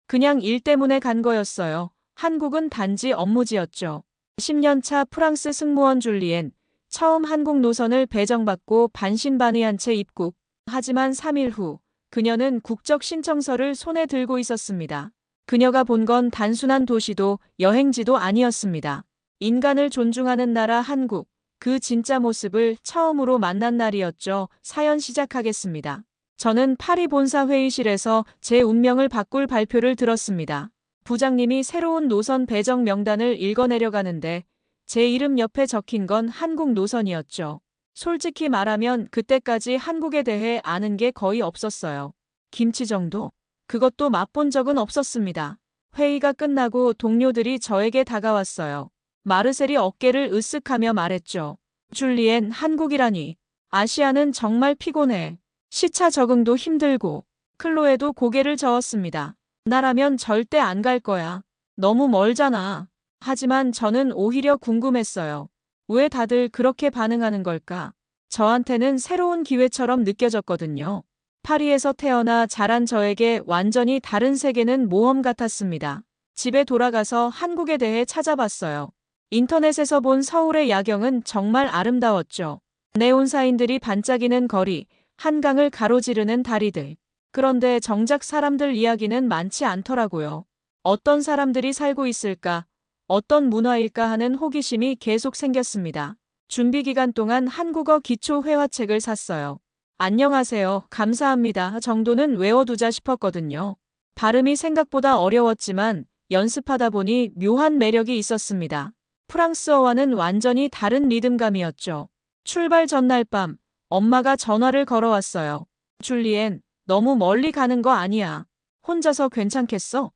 그냥 일 때문에 간 거였어요. 한국은 단지 업무지였죠. 10년 차 프랑스 승무원 줄리엔. 처음 한국 노선을 배정받고 반신반의한 채 입국. 하지만 3일 후 그녀는 국적 신청서를 손에 들고 있었습니다. 그녀가 본 건 단순한 도시도 여행지도 아니었습니다. 인간을 존중하는 나라 한국. 그 진짜 모습을 처음으로 만난 날이었죠. 사연 시작하겠습니다. 저는 파리 본사 회의실에서 제 운명을 바꿀 발표를 들었습니다. 부장님이 새로운 노선 배정 명단을 읽어내려가는데 제 이름 옆에 적힌 건 한국 노선이었죠. 솔직히 말하면 그때까지 한국에 대해 아는 게 거의 없었어요. 김치 정도? 그것도 맛본 적은 없었습니다. 회의가 끝나고 동료들이 저에게 다가왔어요. 마르셀이 어깨를 으쓱하며 말했죠. 줄리엔, 한국이라니. 아시아는 정말 피곤해. 시차 적응도 힘들고. 클로에도 고개를 저었습니다. 나라면 절대 안 갈 거야. 너무 멀잖아. 하지만 저는 오히려 궁금했어요. 왜 다들 그렇게 반응하는 걸까? 저한테는 새로운 기회처럼 느껴졌거든요. 파리에서 태어나 자란 저에게 완전히 다른 세계는 모험 같았습니다. 집에 돌아가서 한국에 대해 찾아봤어요. 인터넷에서 본 서울의 야경은 정말 아름다웠죠. 네온사인들이 반짝이는 거리, 한강을 가로지르는 다리들. 그런데 정작 사람들 이야기는 많지 않더라고요. 어떤 사람들이 살고 있을까? 어떤 문화일까 하는 호기심이 계속 생겼습니다. 준비 기간 동안 한국어 기초 회화책을 샀어요. 안녕하세요, 감사합니다 정도는 외워두자 싶었거든요. 발음이 생각보다 어려웠지만 연습하다 보니 묘한 매력이 있었습니다. 프랑스어와는 완전히 다른 리듬감이었죠. 출발 전날 밤, 엄마가 전화를 걸어왔어요. 줄리엔, 너무 멀리 가는 거 아니야. 혼자서 괜찮겠어?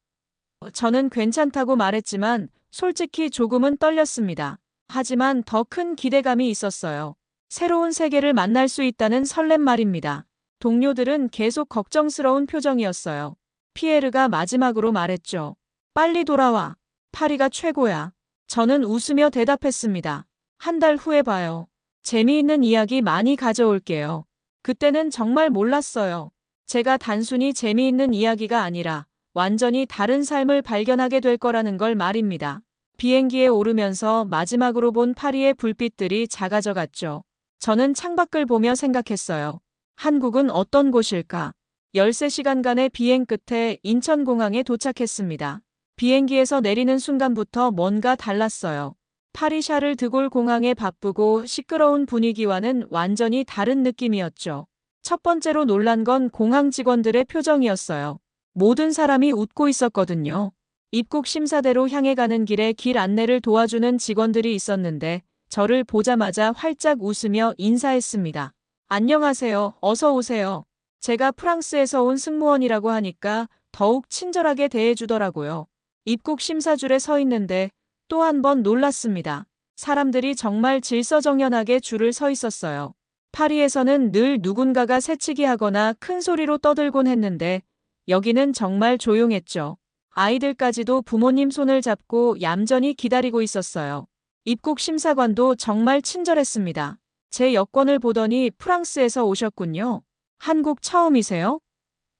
저는 괜찮다고 말했지만 솔직히 조금은 떨렸습니다. 하지만 더 큰 기대감이 있었어요. 새로운 세계를 만날 수 있다는 설렘 말입니다. 동료들은 계속 걱정스러운 표정이었어요. 피에르가 마지막으로 말했죠. 빨리 돌아와. 파리가 최고야. 저는 웃으며 대답했습니다. 한 달 후에 봐요. 재미있는 이야기 많이 가져올게요. 그때는 정말 몰랐어요. 제가 단순히 재미있는 이야기가 아니라 완전히 다른 삶을 발견하게 될 거라는 걸 말입니다. 비행기에 오르면서 마지막으로 본 파리의 불빛들이 작아져 갔죠. 저는 창밖을 보며 생각했어요. 한국은 어떤 곳일까? 13시간간의 비행 끝에 인천공항에 도착했습니다. 비행기에서 내리는 순간부터 뭔가 달랐어요. 파리 샤를 드골 공항의 바쁘고 시끄러운 분위기와는 완전히 다른 느낌이었죠. 첫 번째로 놀란 건 공항 직원들의 표정이었어요. 모든 사람이 웃고 있었거든요. 입국 심사대로 향해 가는 길에 길 안내를 도와주는 직원들이 있었는데 저를 보자마자 활짝 웃으며 인사했습니다. 안녕하세요. 어서 오세요. 제가 프랑스에서 온 승무원이라고 하니까 더욱 친절하게 대해주더라고요. 입국 심사줄에 서 있는데 또 한 번 놀랐습니다. 사람들이 정말 질서정연하게 줄을 서 있었어요. 파리에서는 늘 누군가가 새치기 하거나 큰 소리로 떠들곤 했는데 여기는 정말 조용했죠. 아이들까지도 부모님 손을 잡고 얌전히 기다리고 있었어요. 입국 심사관도 정말 친절했습니다. 제 여권을 보더니 프랑스에서 오셨군요. 한국 처음이세요?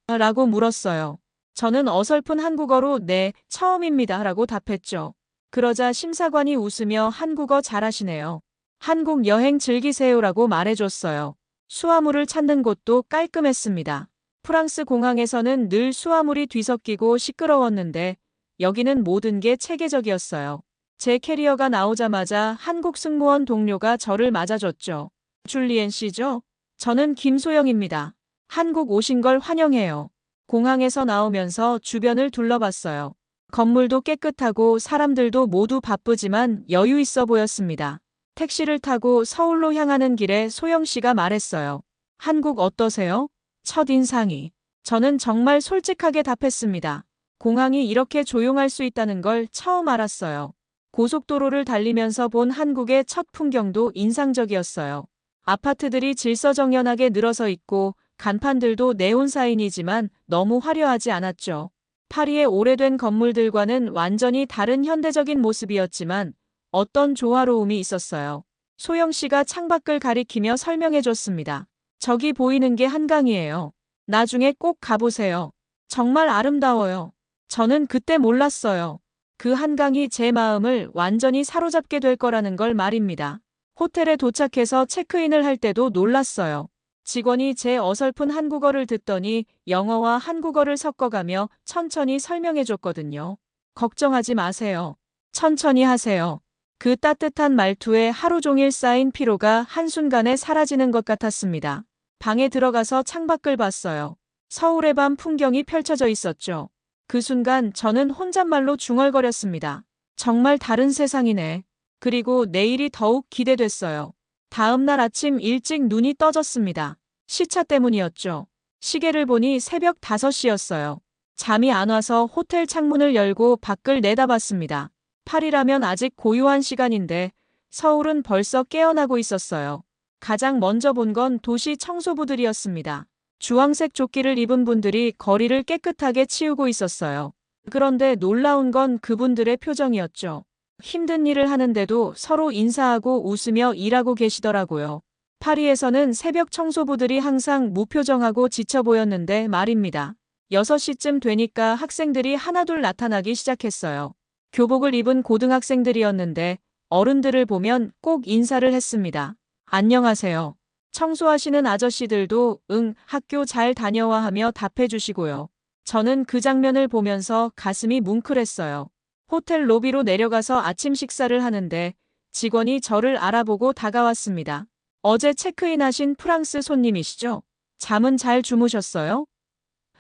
라고 물었어요. 저는 어설픈 한국어로 네, 처음입니다. 라고 답했죠. 그러자 심사관이 웃으며 한국어 잘하시네요. 한국 여행 즐기세요라고 말해줬어요. 수화물을 찾는 곳도 깔끔했습니다. 프랑스 공항에서는 늘 수화물이 뒤섞이고 시끄러웠는데 여기는 모든 게 체계적이었어요. 제 캐리어가 나오자마자 한국 승무원 동료가 저를 맞아줬죠. 줄리엔 씨죠? 저는 김소영입니다. 한국 오신 걸 환영해요. 공항에서 나오면서 주변을 둘러봤어요. 건물도 깨끗하고 사람들도 모두 바쁘지만 여유 있어 보였습니다. 택시를 타고 서울로 향하는 길에 소영 씨가 말했어요. 한국 어떠세요? 첫인상이. 저는 정말 솔직하게 답했습니다. 공항이 이렇게 조용할 수 있다는 걸 처음 알았어요. 고속도로를 달리면서 본 한국의 첫 풍경도 인상적이었어요. 아파트들이 질서정연하게 늘어서 있고 간판들도 네온사인이지만 너무 화려하지 않았죠. 파리의 오래된 건물들과는 완전히 다른 현대적인 모습이었지만 어떤 조화로움이 있었어요. 소영 씨가 창밖을 가리키며 설명해 줬습니다. 저기 보이는 게 한강이에요. 나중에 꼭 가보세요. 정말 아름다워요. 저는 그때 몰랐어요. 그 한강이 제 마음을 완전히 사로잡게 될 거라는 걸 말입니다. 호텔에 도착해서 체크인을 할 때도 놀랐어요. 직원이 제 어설픈 한국어를 듣더니 영어와 한국어를 섞어가며 천천히 설명해 줬거든요. 걱정하지 마세요. 천천히 하세요. 그 따뜻한 말투에 하루 종일 쌓인 피로가 한순간에 사라지는 것 같았습니다. 방에 들어가서 창밖을 봤어요. 서울의 밤 풍경이 펼쳐져 있었죠. 그 순간 저는 혼잣말로 중얼거렸습니다. 정말 다른 세상이네. 그리고 내일이 더욱 기대됐어요. 다음 날 아침 일찍 눈이 떠졌습니다. 시차 때문이었죠. 시계를 보니 새벽 5시였어요. 잠이 안 와서 호텔 창문을 열고 밖을 내다봤습니다. 8일이라면 아직 고요한 시간인데 서울은 벌써 깨어나고 있었어요. 가장 먼저 본 건 도시 청소부들이었습니다. 주황색 조끼를 입은 분들이 거리를 깨끗하게 치우고 있었어요. 그런데 놀라운 건 그분들의 표정이었죠. 힘든 일을 하는데도 서로 인사하고 웃으며 일하고 계시더라고요. 파리에서는 새벽 청소부들이 항상 무표정하고 지쳐 보였는데 말입니다. 6시쯤 되니까 학생들이 하나둘 나타나기 시작했어요. 교복을 입은 고등학생들이었는데 어른들을 보면 꼭 인사를 했습니다. 안녕하세요. 청소하시는 아저씨들도 응, 학교 잘 다녀와 하며 답해 주시고요. 저는 그 장면을 보면서 가슴이 뭉클했어요. 호텔 로비로 내려가서 아침 식사를 하는데 직원이 저를 알아보고 다가왔습니다. 어제 체크인하신 프랑스 손님이시죠? 잠은 잘 주무셨어요?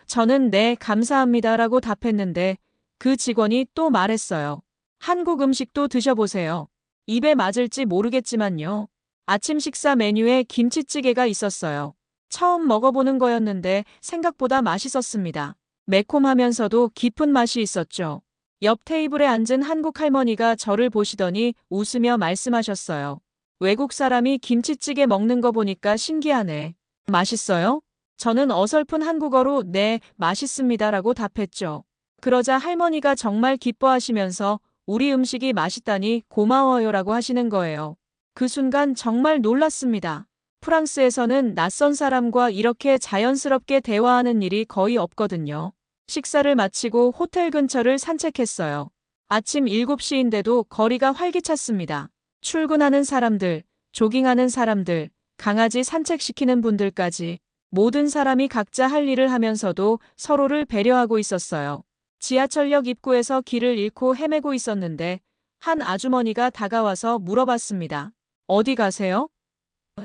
저는 네, 감사합니다라고 답했는데 그 직원이 또 말했어요. 한국 음식도 드셔보세요. 입에 맞을지 모르겠지만요. 아침 식사 메뉴에 김치찌개가 있었어요. 처음 먹어보는 거였는데 생각보다 맛있었습니다. 매콤하면서도 깊은 맛이 있었죠. 옆 테이블에 앉은 한국 할머니가 저를 보시더니 웃으며 말씀하셨어요. 외국 사람이 김치찌개 먹는 거 보니까 신기하네. 맛있어요? 저는 어설픈 한국어로 네, 맛있습니다라고 답했죠. 그러자 할머니가 정말 기뻐하시면서 우리 음식이 맛있다니 고마워요라고 하시는 거예요. 그 순간 정말 놀랐습니다. 프랑스에서는 낯선 사람과 이렇게 자연스럽게 대화하는 일이 거의 없거든요. 식사를 마치고 호텔 근처를 산책했어요. 아침 7시인데도 거리가 활기찼습니다. 출근하는 사람들, 조깅하는 사람들, 강아지 산책시키는 분들까지 모든 사람이 각자 할 일을 하면서도 서로를 배려하고 있었어요. 지하철역 입구에서 길을 잃고 헤매고 있었는데 한 아주머니가 다가와서 물어봤습니다. 어디 가세요?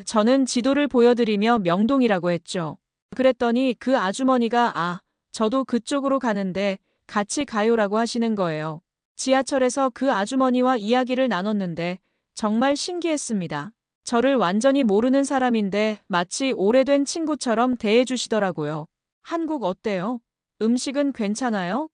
저는 지도를 보여드리며 명동이라고 했죠. 그랬더니 그 아주머니가 저도 그쪽으로 가는데 같이 가요라고 하시는 거예요. 지하철에서 그 아주머니와 이야기를 나눴는데 정말 신기했습니다. 저를 완전히 모르는 사람인데 마치 오래된 친구처럼 대해주시더라고요. 한국 어때요? 음식은 괜찮아요?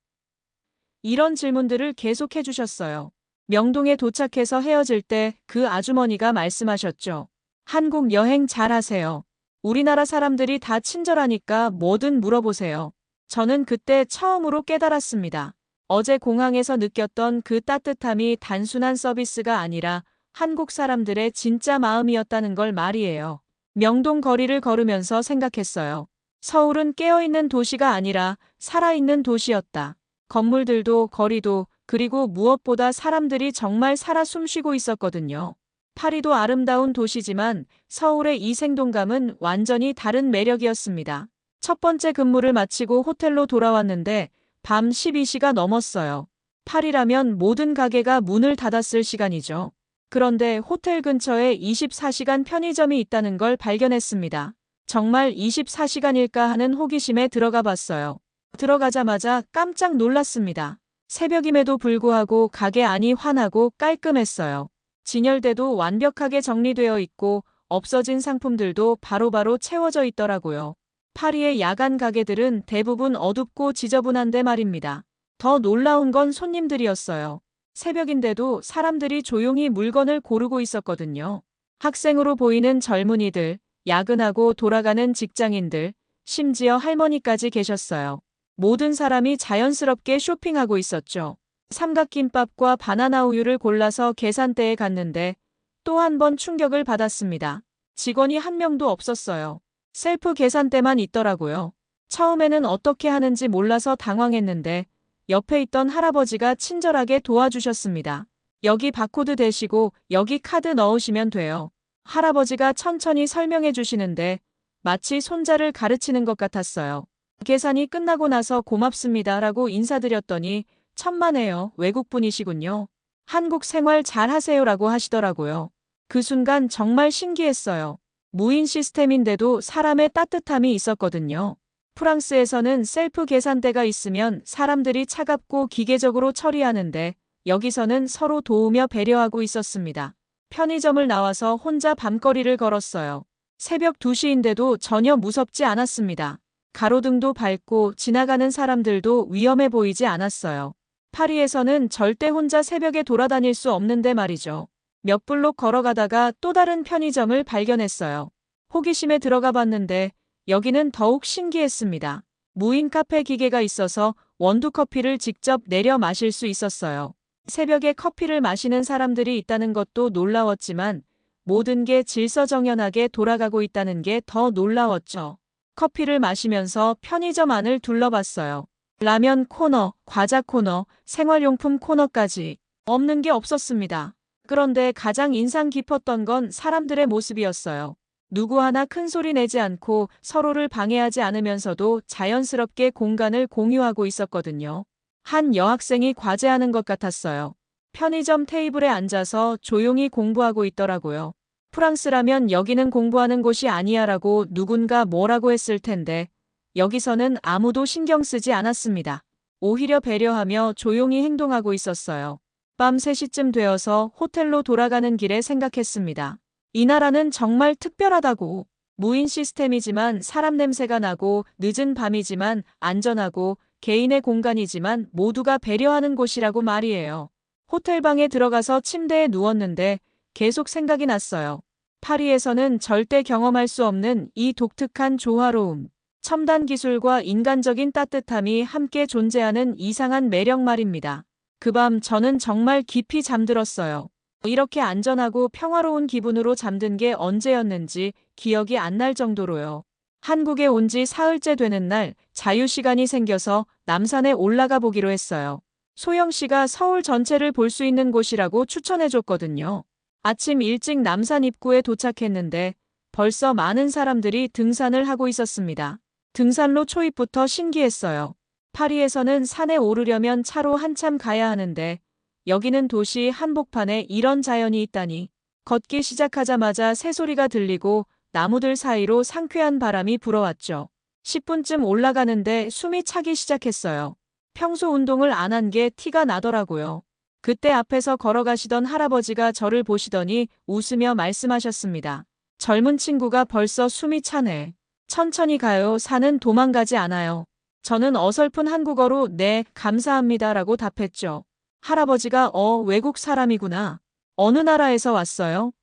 이런 질문들을 계속 해주셨어요. 명동에 도착해서 헤어질 때 그 아주머니가 말씀하셨죠. 한국 여행 잘하세요. 우리나라 사람들이 다 친절하니까 뭐든 물어보세요. 저는 그때 처음으로 깨달았습니다. 어제 공항에서 느꼈던 그 따뜻함이 단순한 서비스가 아니라 한국 사람들의 진짜 마음이었다는 걸 말이에요. 명동 거리를 걸으면서 생각했어요. 서울은 깨어있는 도시가 아니라 살아있는 도시였다. 건물들도 거리도 그리고 무엇보다 사람들이 정말 살아 숨쉬고 있었거든요. 파리도 아름다운 도시지만 서울의 이 생동감은 완전히 다른 매력이었습니다. 첫 번째 근무를 마치고 호텔로 돌아왔는데 밤 12시가 넘었어요. 파리라면 모든 가게가 문을 닫았을 시간이죠. 그런데 호텔 근처에 24시간 편의점이 있다는 걸 발견했습니다. 정말 24시간일까 하는 호기심에 들어가 봤어요. 들어가자마자 깜짝 놀랐습니다. 새벽임에도 불구하고 가게 안이 환하고 깔끔했어요. 진열대도 완벽하게 정리되어 있고 없어진 상품들도 바로바로 채워져 있더라고요. 파리의 야간 가게들은 대부분 어둡고 지저분한데 말입니다. 더 놀라운 건 손님들이었어요. 새벽인데도 사람들이 조용히 물건을 고르고 있었거든요. 학생으로 보이는 젊은이들, 야근하고 돌아가는 직장인들, 심지어 할머니까지 계셨어요. 모든 사람이 자연스럽게 쇼핑하고 있었죠. 삼각김밥과 바나나 우유를 골라서 계산대에 갔는데 또 한 번 충격을 받았습니다. 직원이 한 명도 없었어요. 셀프 계산대만 있더라고요. 처음에는 어떻게 하는지 몰라서 당황했는데 옆에 있던 할아버지가 친절하게 도와주셨습니다. 여기 바코드 대시고 여기 카드 넣으시면 돼요. 할아버지가 천천히 설명해 주시는데 마치 손자를 가르치는 것 같았어요. 계산이 끝나고 나서 고맙습니다 라고 인사드렸더니 천만에요. 외국분이시군요. 한국 생활 잘 하세요라고 하시더라고요. 그 순간 정말 신기했어요. 무인 시스템인데도 사람의 따뜻함이 있었거든요. 프랑스에서는 셀프 계산대가 있으면 사람들이 차갑고 기계적으로 처리하는데 여기서는 서로 도우며 배려하고 있었습니다. 편의점을 나와서 혼자 밤거리를 걸었어요. 새벽 2시인데도 전혀 무섭지 않았습니다. 가로등도 밝고 지나가는 사람들도 위험해 보이지 않았어요. 파리에서는 절대 혼자 새벽에 돌아다닐 수 없는데 말이죠. 몇 블록 걸어가다가 또 다른 편의점을 발견했어요. 호기심에 들어가 봤는데 여기는 더욱 신기했습니다. 무인 카페 기계가 있어서 원두커피를 직접 내려 마실 수 있었어요. 새벽에 커피를 마시는 사람들이 있다는 것도 놀라웠지만 모든 게 질서정연하게 돌아가고 있다는 게 더 놀라웠죠. 커피를 마시면서 편의점 안을 둘러봤어요. 라면 코너, 과자 코너, 생활용품 코너까지 없는 게 없었습니다. 그런데 가장 인상 깊었던 건 사람들의 모습이었어요. 누구 하나 큰 소리 내지 않고 서로를 방해하지 않으면서도 자연스럽게 공간을 공유하고 있었거든요. 한 여학생이 과제하는 것 같았어요. 편의점 테이블에 앉아서 조용히 공부하고 있더라고요. 프랑스라면 여기는 공부하는 곳이 아니야라고 누군가 뭐라고 했을 텐데 여기서는 아무도 신경 쓰지 않았습니다. 오히려 배려하며 조용히 행동하고 있었어요. 밤 3시쯤 되어서 호텔로 돌아가는 길에 생각했습니다. 이 나라는 정말 특별하다고. 무인 시스템이지만 사람 냄새가 나고 늦은 밤이지만 안전하고 개인의 공간이지만 모두가 배려하는 곳이라고 말이에요. 호텔방에 들어가서 침대에 누웠는데 계속 생각이 났어요. 파리에서는 절대 경험할 수 없는 이 독특한 조화로움, 첨단 기술과 인간적인 따뜻함이 함께 존재하는 이상한 매력 말입니다. 그 밤 저는 정말 깊이 잠들었어요. 이렇게 안전하고 평화로운 기분으로 잠든 게 언제였는지 기억이 안 날 정도로요. 한국에 온 지 사흘째 되는 날 자유시간이 생겨서 남산에 올라가 보기로 했어요. 소영 씨가 서울 전체를 볼 수 있는 곳이라고 추천해줬거든요. 아침 일찍 남산 입구에 도착했는데 벌써 많은 사람들이 등산을 하고 있었습니다. 등산로 초입부터 신기했어요. 파리에서는 산에 오르려면 차로 한참 가야 하는데 여기는 도시 한복판에 이런 자연이 있다니. 걷기 시작하자마자 새소리가 들리고 나무들 사이로 상쾌한 바람이 불어왔죠. 10분쯤 올라가는데 숨이 차기 시작했어요. 평소 운동을 안 한 게 티가 나더라고요. 그때 앞에서 걸어가시던 할아버지가 저를 보시더니 웃으며 말씀하셨습니다. 젊은 친구가 벌써 숨이 차네. 천천히 가요. 산은 도망가지 않아요. 저는 어설픈 한국어로 네, 감사합니다라고 답했죠. 할아버지가 외국 사람이구나. 어느 나라에서 왔어요?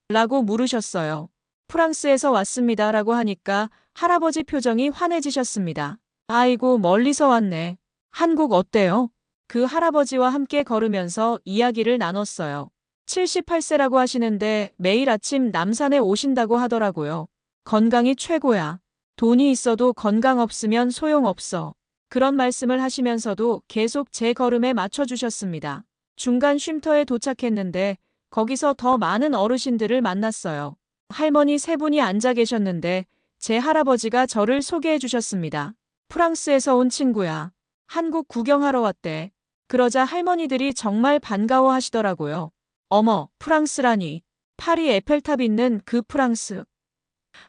라고 물으셨어요. 프랑스에서 왔습니다 라고 하니까 할아버지 표정이 환해지셨습니다. 아이고 멀리서 왔네. 한국 어때요? 그 할아버지와 함께 걸으면서 이야기를 나눴어요. 78세라고 하시는데 매일 아침 남산에 오신다고 하더라고요. 건강이 최고야. 돈이 있어도 건강 없으면 소용없어. 그런 말씀을 하시면서도 계속 제 걸음에 맞춰주셨습니다. 중간 쉼터에 도착했는데 거기서 더 많은 어르신들을 만났어요. 할머니 3분이 앉아 계셨는데 제 할아버지가 저를 소개해 주셨습니다. 프랑스에서 온 친구야. 한국 구경하러 왔대. 그러자 할머니들이 정말 반가워하시더라고요. 어머, 프랑스라니. 파리 에펠탑 있는 그 프랑스.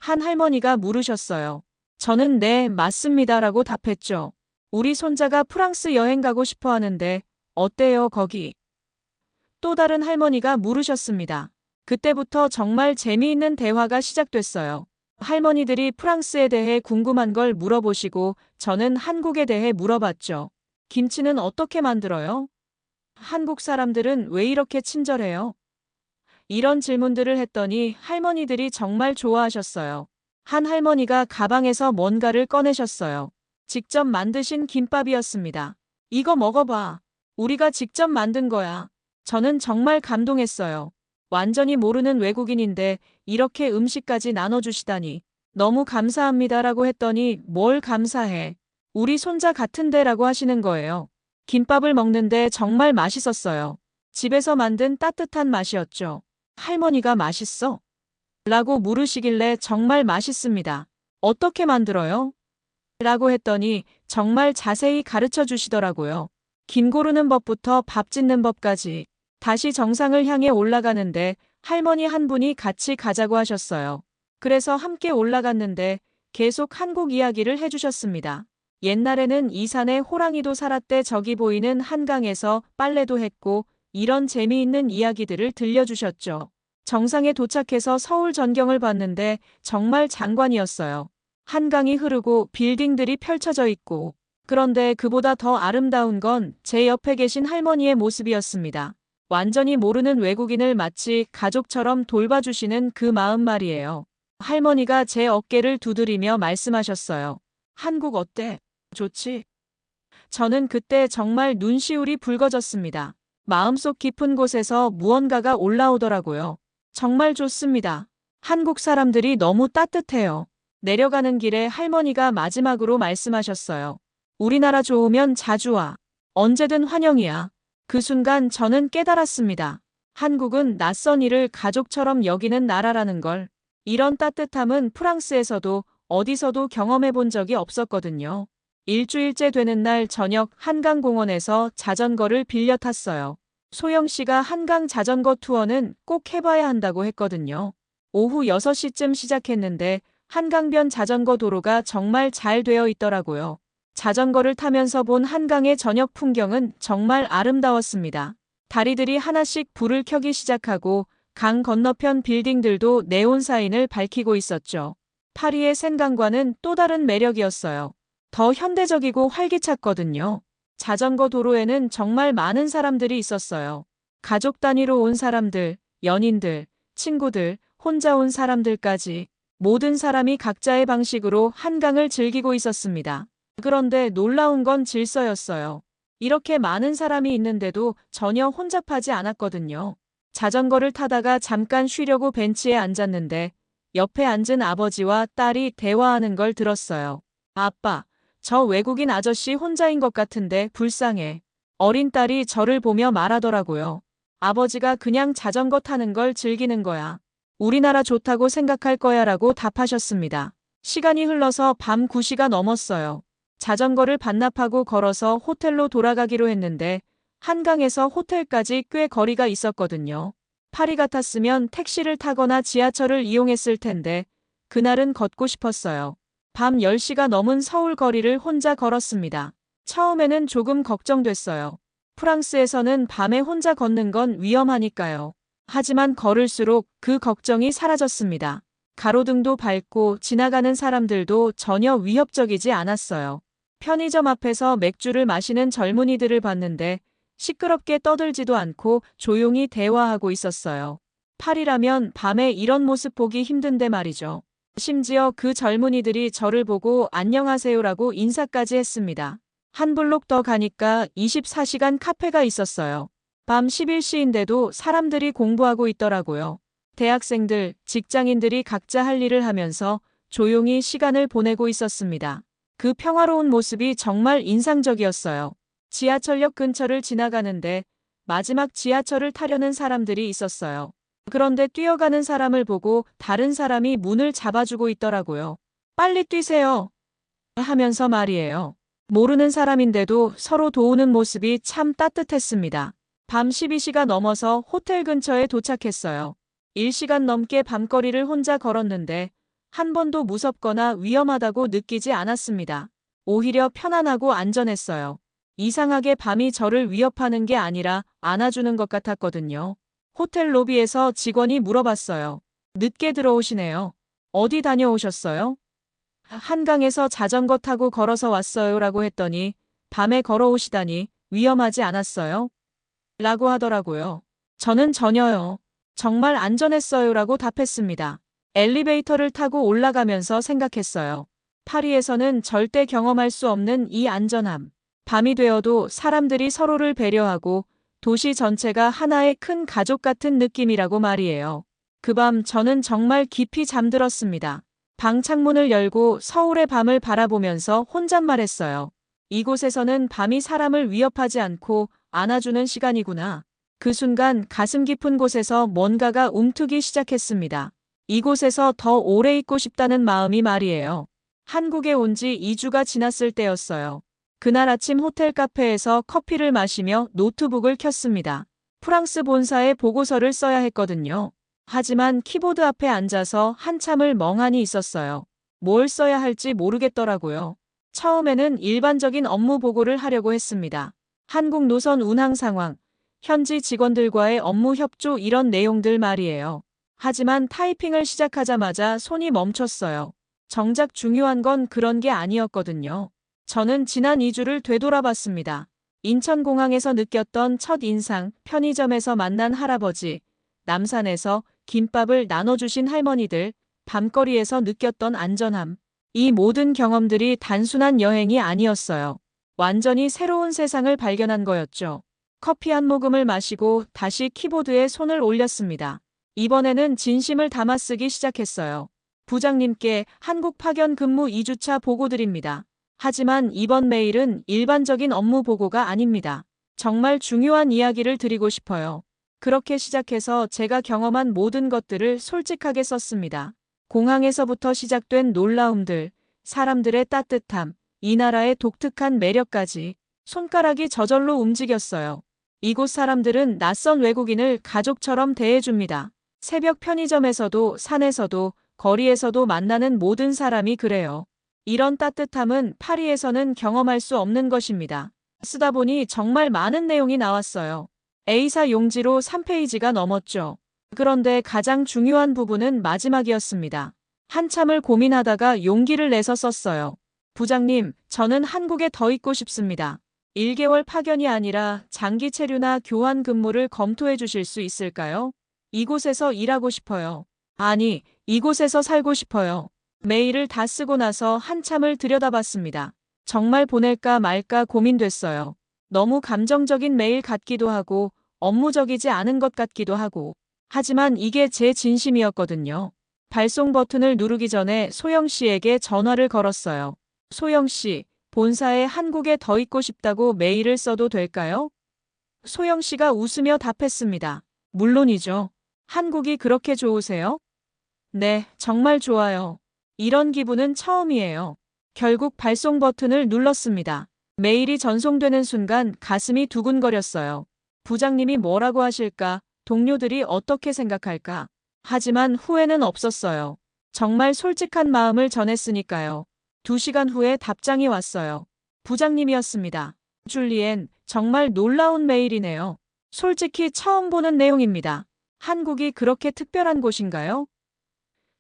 한 할머니가 물으셨어요. 저는 네, 맞습니다라고 답했죠. 우리 손자가 프랑스 여행 가고 싶어 하는데 어때요, 거기? 또 다른 할머니가 물으셨습니다. 그때부터 정말 재미있는 대화가 시작됐어요. 할머니들이 프랑스에 대해 궁금한 걸 물어보시고 저는 한국에 대해 물어봤죠. 김치는 어떻게 만들어요? 한국 사람들은 왜 이렇게 친절해요? 이런 질문들을 했더니 할머니들이 정말 좋아하셨어요. 한 할머니가 가방에서 뭔가를 꺼내셨어요. 직접 만드신 김밥이었습니다. 이거 먹어봐. 우리가 직접 만든 거야. 저는 정말 감동했어요. 완전히 모르는 외국인인데 이렇게 음식까지 나눠주시다니. 너무 감사합니다라고 했더니 뭘 감사해. 우리 손자 같은데라고 하시는 거예요. 김밥을 먹는데 정말 맛있었어요. 집에서 만든 따뜻한 맛이었죠. 할머니가 맛있어? 라고 물으시길래 정말 맛있습니다. 어떻게 만들어요? 라고 했더니 정말 자세히 가르쳐 주시더라고요. 김 고르는 법부터 밥 짓는 법까지. 다시 정상을 향해 올라가는데 할머니 한 분이 같이 가자고 하셨어요. 그래서 함께 올라갔는데 계속 한국 이야기를 해주셨습니다. 옛날에는 이 산에 호랑이도 살았대, 저기 보이는 한강에서 빨래도 했고, 이런 재미있는 이야기들을 들려주셨죠. 정상에 도착해서 서울 전경을 봤는데 정말 장관이었어요. 한강이 흐르고 빌딩들이 펼쳐져 있고, 그런데 그보다 더 아름다운 건 제 옆에 계신 할머니의 모습이었습니다. 완전히 모르는 외국인을 마치 가족처럼 돌봐주시는 그 마음 말이에요. 할머니가 제 어깨를 두드리며 말씀하셨어요. 한국 어때? 좋지? 저는 그때 정말 눈시울이 붉어졌습니다. 마음속 깊은 곳에서 무언가가 올라오더라고요. 정말 좋습니다. 한국 사람들이 너무 따뜻해요. 내려가는 길에 할머니가 마지막으로 말씀하셨어요. 우리나라 좋으면 자주 와. 언제든 환영이야. 그 순간 저는 깨달았습니다. 한국은 낯선 이를 가족처럼 여기는 나라라는 걸. 이런 따뜻함은 프랑스에서도 어디서도 경험해 본 적이 없었거든요. 일주일째 되는 날 저녁 한강공원에서 자전거를 빌려 탔어요. 소영 씨가 한강 자전거 투어는 꼭 해봐야 한다고 했거든요. 오후 6시쯤 시작했는데 한강변 자전거 도로가 정말 잘 되어 있더라고요. 자전거를 타면서 본 한강의 저녁 풍경은 정말 아름다웠습니다. 다리들이 하나씩 불을 켜기 시작하고 강 건너편 빌딩들도 네온 사인을 밝히고 있었죠. 파리의 생강과는 또 다른 매력이었어요. 더 현대적이고 활기찼거든요. 자전거 도로에는 정말 많은 사람들이 있었어요. 가족 단위로 온 사람들, 연인들, 친구들, 혼자 온 사람들까지 모든 사람이 각자의 방식으로 한강을 즐기고 있었습니다. 그런데 놀라운 건 질서였어요. 이렇게 많은 사람이 있는데도 전혀 혼잡하지 않았거든요. 자전거를 타다가 잠깐 쉬려고 벤치에 앉았는데 옆에 앉은 아버지와 딸이 대화하는 걸 들었어요. 아빠, 저 외국인 아저씨 혼자인 것 같은데 불쌍해. 어린 딸이 저를 보며 말하더라고요. 아버지가 그냥 자전거 타는 걸 즐기는 거야. 우리나라 좋다고 생각할 거야 라고 답하셨습니다. 시간이 흘러서 밤 9시가 넘었어요. 자전거를 반납하고 걸어서 호텔로 돌아가기로 했는데 한강에서 호텔까지 꽤 거리가 있었거든요. 파리 같았으면 택시를 타거나 지하철을 이용했을 텐데 그날은 걷고 싶었어요. 밤 10시가 넘은 서울 거리를 혼자 걸었습니다. 처음에는 조금 걱정됐어요. 프랑스에서는 밤에 혼자 걷는 건 위험하니까요. 하지만 걸을수록 그 걱정이 사라졌습니다. 가로등도 밝고 지나가는 사람들도 전혀 위협적이지 않았어요. 편의점 앞에서 맥주를 마시는 젊은이들을 봤는데 시끄럽게 떠들지도 않고 조용히 대화하고 있었어요. 파리라면 밤에 이런 모습 보기 힘든데 말이죠. 심지어 그 젊은이들이 저를 보고 안녕하세요라고 인사까지 했습니다. 한 블록 더 가니까 24시간 카페가 있었어요. 밤 11시인데도 사람들이 공부하고 있더라고요. 대학생들, 직장인들이 각자 할 일을 하면서 조용히 시간을 보내고 있었습니다. 그 평화로운 모습이 정말 인상적이었어요. 지하철역 근처를 지나가는데 마지막 지하철을 타려는 사람들이 있었어요. 그런데 뛰어가는 사람을 보고 다른 사람이 문을 잡아주고 있더라고요. 빨리 뛰세요. 하면서 말이에요. 모르는 사람인데도 서로 도우는 모습이 참 따뜻했습니다. 밤 12시가 넘어서 호텔 근처에 도착했어요. 1시간 넘게 밤거리를 혼자 걸었는데 한 번도 무섭거나 위험하다고 느끼지 않았습니다. 오히려 편안하고 안전했어요. 이상하게 밤이 저를 위협하는 게 아니라 안아주는 것 같았거든요. 호텔 로비에서 직원이 물어봤어요. 늦게 들어오시네요. 어디 다녀오셨어요? 한강에서 자전거 타고 걸어서 왔어요 라고 했더니 밤에 걸어오시다니 위험하지 않았어요? 라고 하더라고요. 저는 전혀요. 정말 안전했어요 라고 답했습니다. 엘리베이터를 타고 올라가면서 생각했어요. 파리에서는 절대 경험할 수 없는 이 안전함. 밤이 되어도 사람들이 서로를 배려하고 도시 전체가 하나의 큰 가족 같은 느낌이라고 말이에요. 그 밤 저는 정말 깊이 잠들었습니다. 방 창문을 열고 서울의 밤을 바라보면서 혼잣말했어요. 이곳에서는 밤이 사람을 위협하지 않고 안아주는 시간이구나. 그 순간 가슴 깊은 곳에서 뭔가가 움트기 시작했습니다. 이곳에서 더 오래 있고 싶다는 마음이 말이에요. 한국에 온 지 2주가 지났을 때였어요. 그날 아침 호텔 카페에서 커피를 마시며 노트북을 켰습니다. 프랑스 본사에 보고서를 써야 했거든요. 하지만 키보드 앞에 앉아서 한참을 멍하니 있었어요. 뭘 써야 할지 모르겠더라고요. 처음에는 일반적인 업무 보고를 하려고 했습니다. 한국 노선 운항 상황, 현지 직원들과의 업무 협조 이런 내용들 말이에요. 하지만 타이핑을 시작하자마자 손이 멈췄어요. 정작 중요한 건 그런 게 아니었거든요. 저는 지난 2주를 되돌아봤습니다. 인천공항에서 느꼈던 첫 인상, 편의점에서 만난 할아버지, 남산에서 김밥을 나눠주신 할머니들, 밤거리에서 느꼈던 안전함. 이 모든 경험들이 단순한 여행이 아니었어요. 완전히 새로운 세상을 발견한 거였죠. 커피 한 모금을 마시고 다시 키보드에 손을 올렸습니다. 이번에는 진심을 담아 쓰기 시작했어요. 부장님께 한국 파견 근무 2주차 보고드립니다. 하지만 이번 메일은 일반적인 업무 보고가 아닙니다. 정말 중요한 이야기를 드리고 싶어요. 그렇게 시작해서 제가 경험한 모든 것들을 솔직하게 썼습니다. 공항에서부터 시작된 놀라움들, 사람들의 따뜻함, 이 나라의 독특한 매력까지 손가락이 저절로 움직였어요. 이곳 사람들은 낯선 외국인을 가족처럼 대해줍니다. 새벽 편의점에서도 산에서도 거리에서도 만나는 모든 사람이 그래요. 이런 따뜻함은 파리에서는 경험할 수 없는 것입니다. 쓰다 보니 정말 많은 내용이 나왔어요. A사 용지로 3페이지가 넘었죠. 그런데 가장 중요한 부분은 마지막이었습니다. 한참을 고민하다가 용기를 내서 썼어요. 부장님, 저는 한국에 더 있고 싶습니다. 1개월 파견이 아니라 장기 체류나 교환 근무를 검토해 주실 수 있을까요? 이곳에서 일하고 싶어요. 아니, 이곳에서 살고 싶어요. 메일을 다 쓰고 나서 한참을 들여다봤습니다. 정말 보낼까 말까 고민됐어요. 너무 감정적인 메일 같기도 하고 업무적이지 않은 것 같기도 하고. 하지만 이게 제 진심이었거든요. 발송 버튼을 누르기 전에 소영 씨에게 전화를 걸었어요. 소영 씨, 본사에 한국에 더 있고 싶다고 메일을 써도 될까요? 소영 씨가 웃으며 답했습니다. 물론이죠. 한국이 그렇게 좋으세요? 네, 정말 좋아요. 이런 기분은 처음이에요. 결국 발송 버튼을 눌렀습니다. 메일이 전송되는 순간 가슴이 두근거렸어요. 부장님이 뭐라고 하실까? 동료들이 어떻게 생각할까? 하지만 후회는 없었어요. 정말 솔직한 마음을 전했으니까요. 2시간 후에 답장이 왔어요. 부장님이었습니다. 줄리엔, 정말 놀라운 메일이네요. 솔직히 처음 보는 내용입니다. 한국이 그렇게 특별한 곳인가요?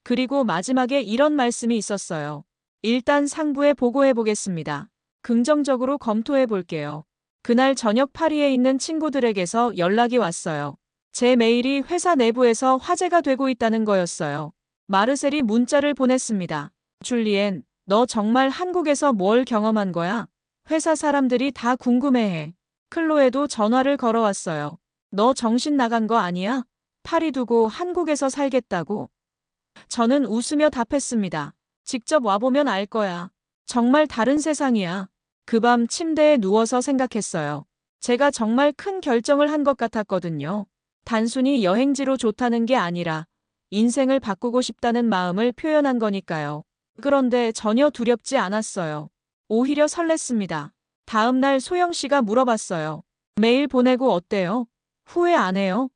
그리고 마지막에 이런 말씀이 있었어요. 일단 상부에 보고해 보겠습니다. 긍정적으로 검토해 볼게요. 그날 저녁 파리에 있는 친구들에게서 연락이 왔어요. 제 메일이 회사 내부에서 화제가 되고 있다는 거였어요. 마르셀이 문자를 보냈습니다. 줄리엔, 너 정말 한국에서 뭘 경험한 거야? 회사 사람들이 다 궁금해해. 클로에도 전화를 걸어왔어요. 너 정신 나간 거 아니야? 파리 두고 한국에서 살겠다고. 저는 웃으며 답했습니다. 직접 와보면 알 거야. 정말 다른 세상이야. 그 밤 침대에 누워서 생각했어요. 제가 정말 큰 결정을 한 것 같았거든요. 단순히 여행지로 좋다는 게 아니라 인생을 바꾸고 싶다는 마음을 표현한 거니까요. 그런데 전혀 두렵지 않았어요. 오히려 설렜습니다. 다음 날 소영 씨가 물어봤어요. 메일 보내고 어때요? 후회 안 해요?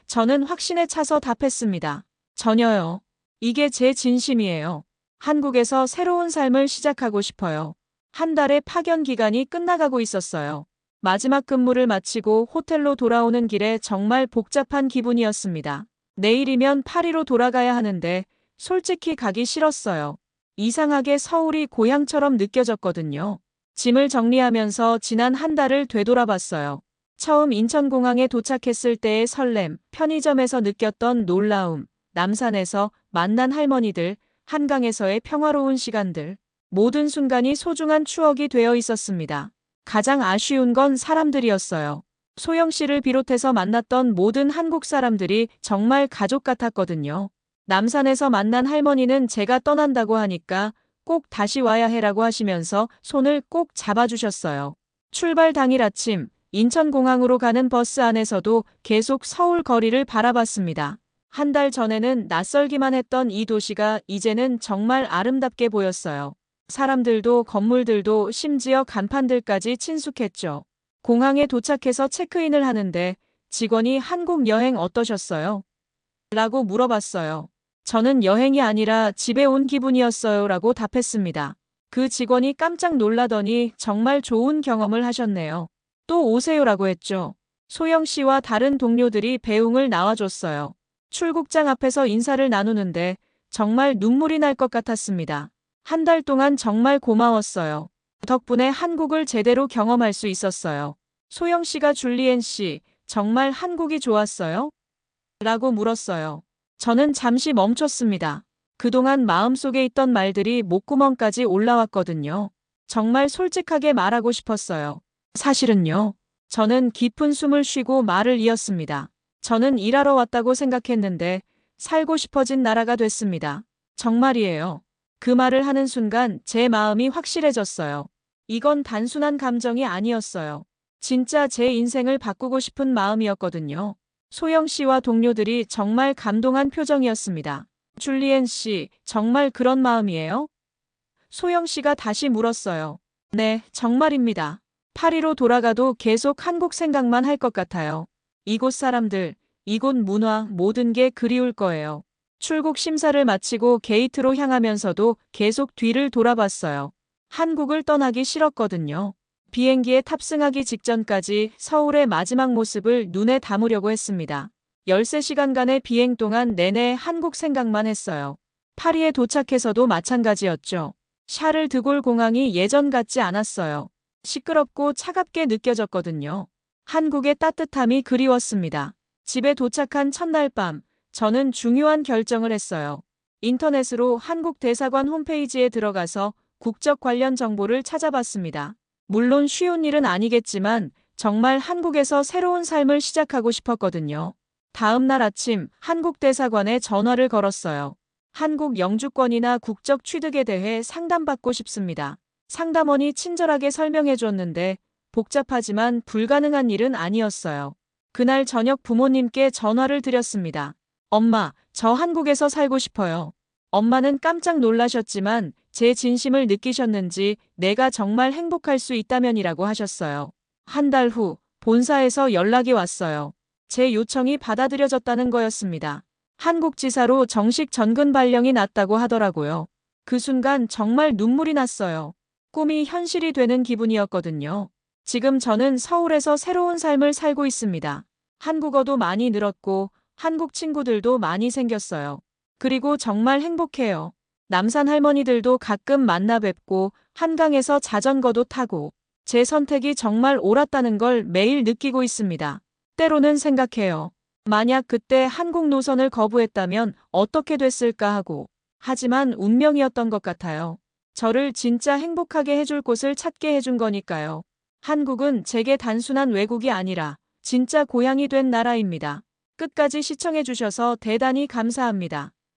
저는 확신에 차서 답했습니다. 전혀요. 이게 제 진심이에요. 한국에서 새로운 삶을 시작하고 싶어요. 한 달의 파견 기간이 끝나가고 있었어요. 마지막 근무를 마치고 호텔로 돌아오는 길에 정말 복잡한 기분이었습니다. 내일이면 파리로 돌아가야 하는데 솔직히 가기 싫었어요. 이상하게 서울이 고향처럼 느껴졌거든요. 짐을 정리하면서 지난 한 달을 되돌아봤어요. 처음 인천공항에 도착했을 때의 설렘, 편의점에서 느꼈던 놀라움, 남산에서 만난 할머니들, 한강에서의 평화로운 시간들. 모든 순간이 소중한 추억이 되어 있었습니다. 가장 아쉬운 건 사람들이었어요. 소영 씨를 비롯해서 만났던 모든 한국 사람들이 정말 가족 같았거든요. 남산에서 만난 할머니는 제가 떠난다고 하니까 꼭 다시 와야 해라고 하시면서 손을 꼭 잡아주셨어요. 출발 당일 아침 인천공항으로 가는 버스 안에서도 계속 서울 거리를 바라봤습니다. 한 달 전에는 낯설기만 했던 이 도시가 이제는 정말 아름답게 보였어요. 사람들도 건물들도 심지어 간판들까지 친숙했죠. 공항에 도착해서 체크인을 하는데 직원이 한국 여행 어떠셨어요? 라고 물어봤어요. 저는 여행이 아니라 집에 온 기분이었어요 라고 답했습니다. 그 직원이 깜짝 놀라더니 정말 좋은 경험을 하셨네요. 또 오세요라고 했죠. 소영 씨와 다른 동료들이 배웅을 나와줬어요. 출국장 앞에서 인사를 나누는데 정말 눈물이 날 것 같았습니다. 한 달 동안 정말 고마웠어요. 덕분에 한국을 제대로 경험할 수 있었어요. 소영 씨가 줄리엔 씨, 정말 한국이 좋았어요? 라고 물었어요. 저는 잠시 멈췄습니다. 그동안 마음속에 있던 말들이 목구멍까지 올라왔거든요. 정말 솔직하게 말하고 싶었어요. 사실은요. 저는 깊은 숨을 쉬고 말을 이었습니다. 저는 일하러 왔다고 생각했는데 살고 싶어진 나라가 됐습니다. 정말이에요. 그 말을 하는 순간 제 마음이 확실해졌어요. 이건 단순한 감정이 아니었어요. 진짜 제 인생을 바꾸고 싶은 마음이었거든요. 소영 씨와 동료들이 정말 감동한 표정이었습니다. 줄리엔 씨, 정말 그런 마음이에요? 소영 씨가 다시 물었어요. 네, 정말입니다. 파리로 돌아가도 계속 한국 생각만 할 것 같아요. 이곳 사람들, 이곳 문화, 모든 게 그리울 거예요. 출국 심사를 마치고 게이트로 향하면서도 계속 뒤를 돌아봤어요. 한국을 떠나기 싫었거든요. 비행기에 탑승하기 직전까지 서울의 마지막 모습을 눈에 담으려고 했습니다. 13시간간의 비행 동안 내내 한국 생각만 했어요. 파리에 도착해서도 마찬가지였죠. 샤를 드골 공항이 예전 같지 않았어요. 시끄럽고 차갑게 느껴졌거든요. 한국의 따뜻함이 그리웠습니다. 집에 도착한 첫날 밤, 저는 중요한 결정을 했어요. 인터넷으로 한국 대사관 홈페이지에 들어가서 국적 관련 정보를 찾아봤습니다. 물론 쉬운 일은 아니겠지만 정말 한국에서 새로운 삶을 시작하고 싶었거든요. 다음 날 아침 한국 대사관에 전화를 걸었어요. 한국 영주권이나 국적 취득에 대해 상담받고 싶습니다. 상담원이 친절하게 설명해 줬는데 복잡하지만 불가능한 일은 아니었어요. 그날 저녁 부모님께 전화를 드렸습니다. 엄마, 저 한국에서 살고 싶어요. 엄마는 깜짝 놀라셨지만 제 진심을 느끼셨는지 내가 정말 행복할 수 있다면이라고 하셨어요. 한 달 후 본사에서 연락이 왔어요. 제 요청이 받아들여졌다는 거였습니다. 한국지사로 정식 전근 발령이 났다고 하더라고요. 그 순간 정말 눈물이 났어요. 꿈이 현실이 되는 기분이었거든요. 지금 저는 서울에서 새로운 삶을 살고 있습니다. 한국어도 많이 늘었고 한국 친구들도 많이 생겼어요. 그리고 정말 행복해요. 남산 할머니들도 가끔 만나 뵙고 한강에서 자전거도 타고 제 선택이 정말 옳았다는 걸 매일 느끼고 있습니다. 때로는 생각해요. 만약 그때 한국 노선을 거부했다면 어떻게 됐을까 하고. 하지만 운명이었던 것 같아요. 저를 진짜 행복하게 해줄 곳을 찾게 해준 거니까요. 한국은 제게 단순한 외국이 아니라 진짜 고향이 된 나라입니다. 끝까지 시청해주셔서 대단히 감사합니다.